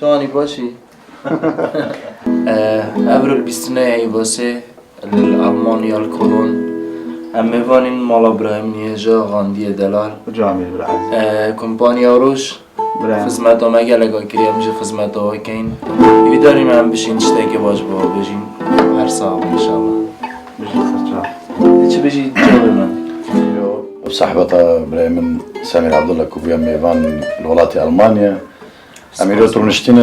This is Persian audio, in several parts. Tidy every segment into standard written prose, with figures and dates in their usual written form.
شاني باشي ابرل بيستناعي باسي الألمانيا الكولون اميفانين مال ابراهيم نيجا غاندي دلال جامي بالعز كومبانيا روش خدمتا ما گلگا کریم جه خدمتا ها کین ایداریم هم بشین چتاکی باش با بجین هر صاحب انشاءالله بجي سرچا چه بجی جواب من بصحبة من سامر عبد الله كوبيا ميفان الولاية ألمانيا أميرو ترونشتين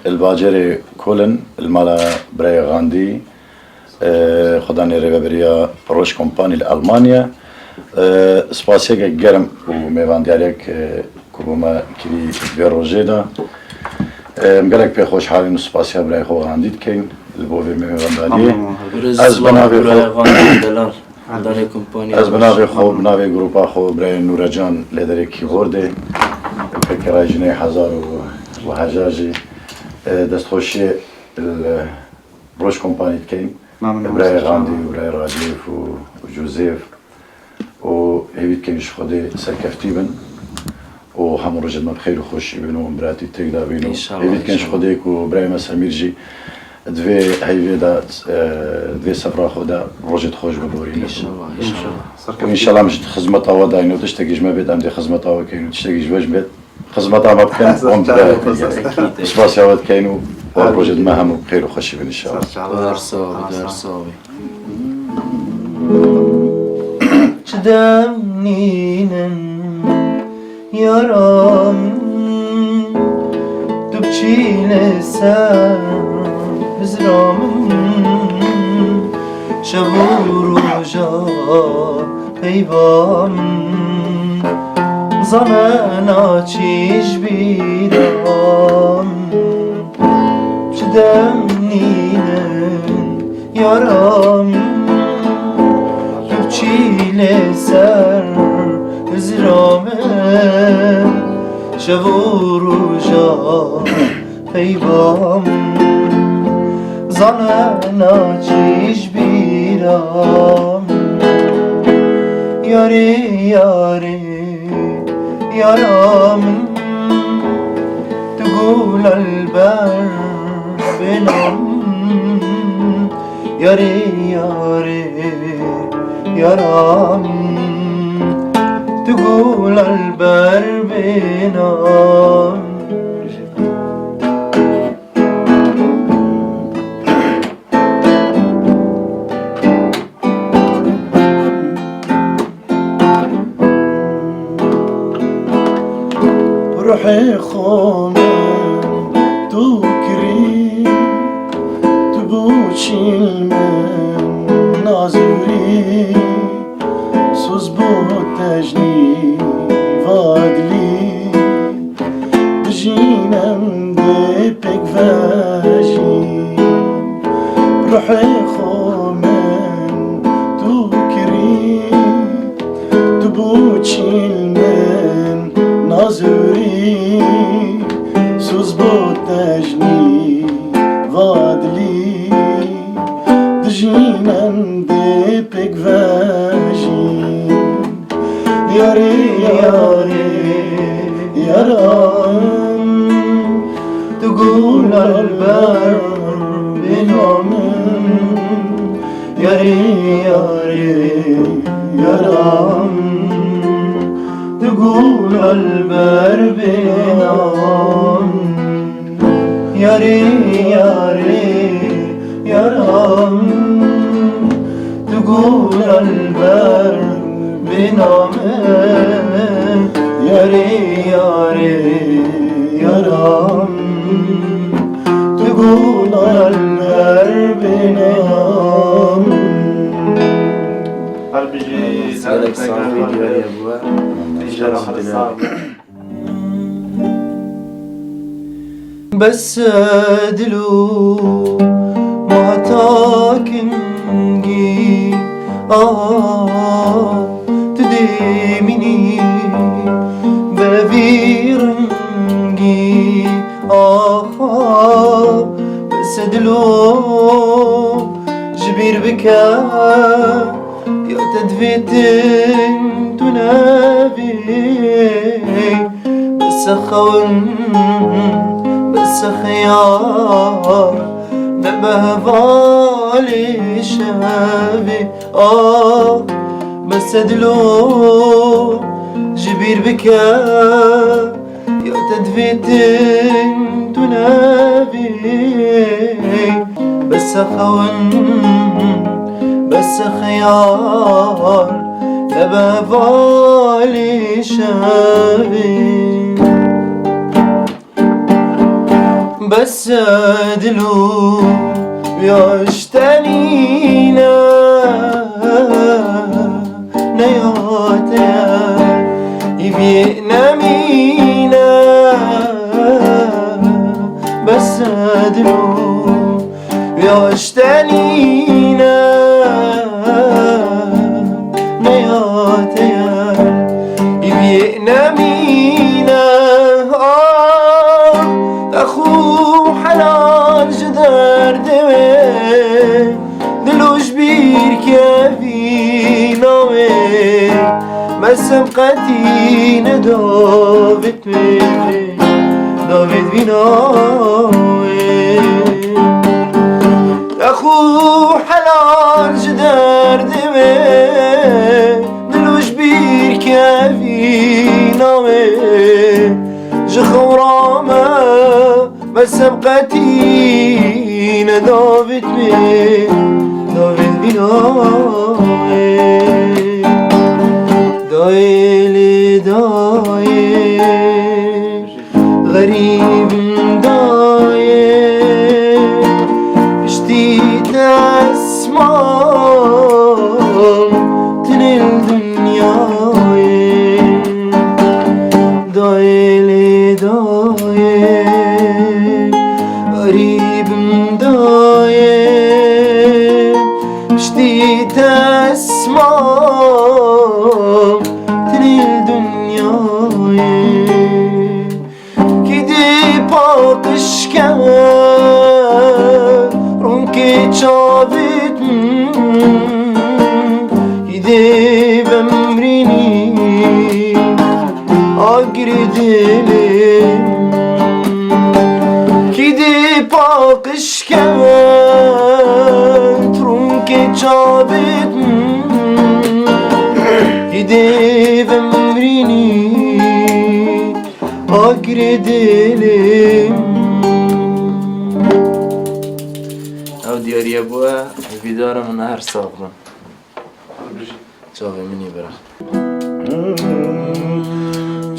الباجري كولن المالا براي غاندي خداني ريبابريا روش كومباني الألمانيا سباسيك جرم وميفان ديالك كوبوما كري بيروجيدا مقالك بيخوش حالي نسباسيا براي خو غاندي كين البوفي ميفان دالي از بنابي غاندي دلال از بنابي خو بنابي جروبا خو براي نورجان لدري كيبورد فكرة جنيه حزار وحجاجي دستخوشي البروش كومباني كين براي غاندي وبراي راجيف وجوزيف وهيبيت كينش خدي سركفتيبن وهم رجل ما بخير وخوش بينو براتي تقدر بينو هيبيت كينش خديك وبراي مساميرجي دوی هیویدا دوی سفره خدا روزت خوش ببوریم. انشالله مش خدمت آوا داینو تشتگیش ما بید امده خدمت آوا کینو تشتگیش وش بید خدمت آوا بکن وام برای سپاس یاد کینو و روزت ما هم بخیر و خوشی بین انشالله. درساوی. چدم نینن یارم دبچیل سر بزرامن شب و روژا پیوام زمان آچیش بیدام شدم نینن یارم دوچیل سر بزرامن شب و روژا پیوام زمان آچیش بیرام یاری یاری یارم تقول البر بنام یاری یاری یارم تقول البر بنام روحي خومن تو كري تبوشي المن نازوري سوز بوتجني فادلي بجينم دي بك فاجي روحي خومن تو كري تبوشي المن نازوري سوز بوتجني فادلي دجينم دي بك فاجي ياري ياري يارم تقول البر بنامن ياري ياري يارم تقول البر بنام ياري ياري يارم تقول البر بنام ياري ياري يارم تقول البر بنام قلبي سألك صافي ديالي أبوه بس دلو ما تاكنجي تديمني بفيرنجي بس دلو جبير بكا يا تدفيتن تنافي بس خون بس خيار بهوالي شافي بس دلو جبير بكا يا تدفيتن تنافي بس خون بس خيار بهوالي شافي بس دلو يشتنينا نياتيا يبينا مينا بس دلو يشتنينا نياتيا يبينا مينا أخو حلال جدار دوي دلوش بير كافي نوي بس بقتي ندوبت بي داود بناوي أخو حلال جدار دوي دلوش بير كافي نوي جخورامه بس بقتي ندوبت بي داود بناوي دايلي داي غريب داي اشتيت اسمع تنل دنياي دايلي داي غريب داي اشتيت اسمع Pakışken Ronki çavit Gidip emrini Agri dilim Gidip pakışken Ronki çavit Gidip emrini Agri dilim او دیاریه بوه ویدارم من هر ساقلم چاوه منی برخ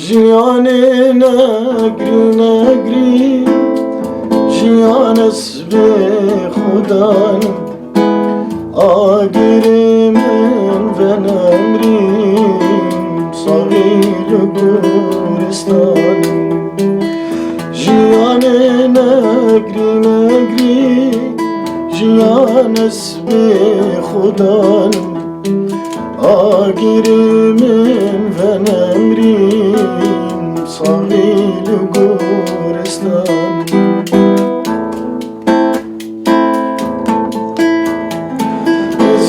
Jiyane negri negri Jiyan esbe khudanım Agirimin ve nemrim Sagir Gülistanım Jiyane negri negri Jiyan esbe khudanım Agirimin ve nemrim Sagir Gülistanım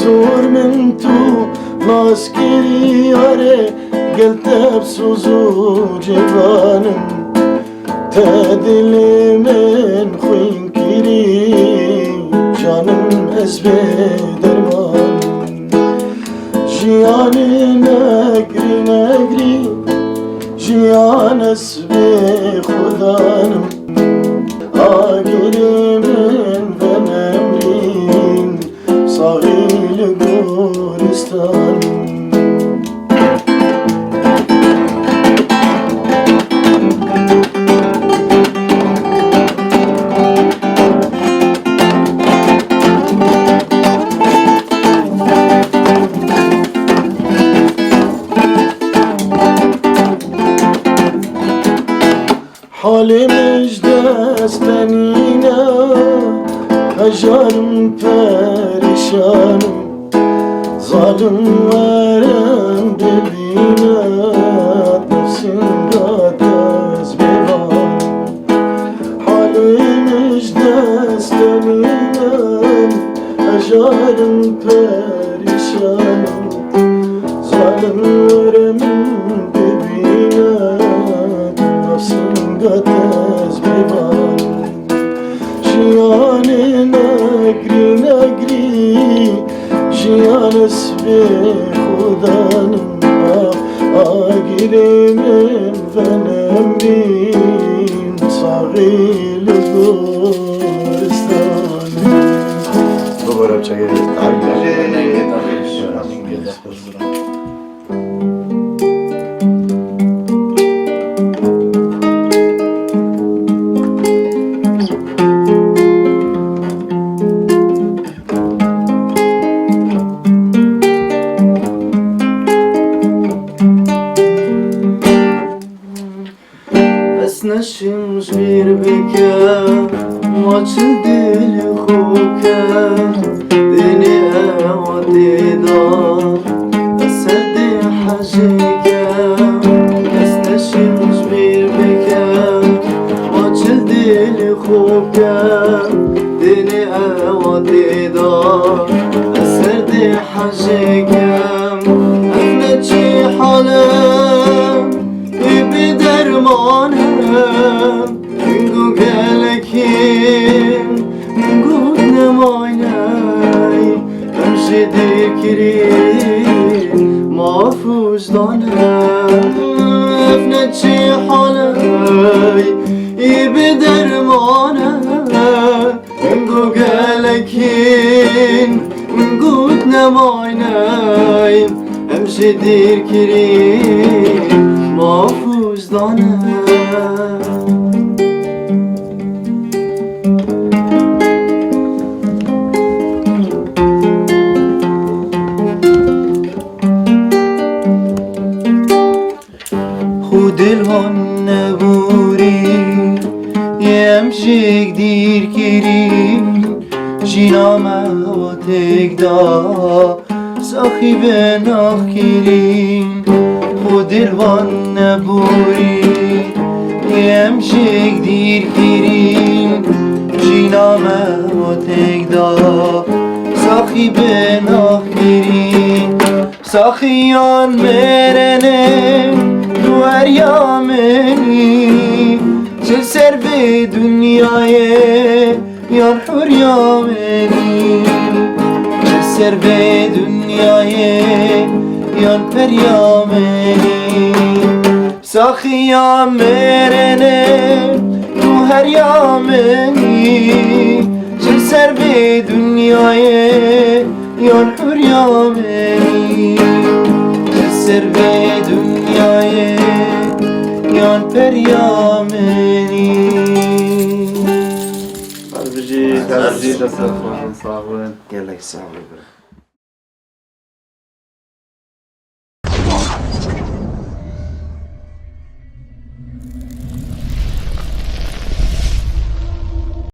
زور من تو ناسكري ياري قلت بسوزو جبانم تدلي من خوين كيري جانم اسبي درمان جياني نقري نقري جيان اسبي خدانم آقري من ونمرين صغير Gülistan Halimiz destenine Hacarım perişanım Zalimlerin dibine Nefsin gaddez bevan Halimiz destenine Hacarım perişanım Zalimlerin dibine Nefsin gaddez bevan خودانم آگیریمن و نمرین ساقیل گورستانم دوباره بچه نشیم جبیر بکن ما چل دل خوب کن دنی اوادی دار اثر دی حجی کن کس نشیم جبیر بکن ما چل دل خوب کن دنی اوادی دار اثر دی حجی کن افنه چی حالم ای درمانم گو گلکیم گو نماینای امشی دیکری مافوش دانم افنه چی حالای ای بدرمانم گو گلکیم گو نماینای امشی دیکری مافوش دانم دلوان نبوری یمشک دیر کری جینام و تکدا ساخی به ناخ کری خود دلوان نبوری یمشک دیر کری جینام و تکدا ساخی به ناخ کری ساخیان مرنه یامنی چه سر به دنیای یار حور یامنی چه سر به دنیای یار پر یامنی ساخیام مرنه تو هر یامنی چه سر به دنیای یار حور یامنی چه سر به دنیای یان پریامنی بجی دست خوش صاحبان گلک صاحب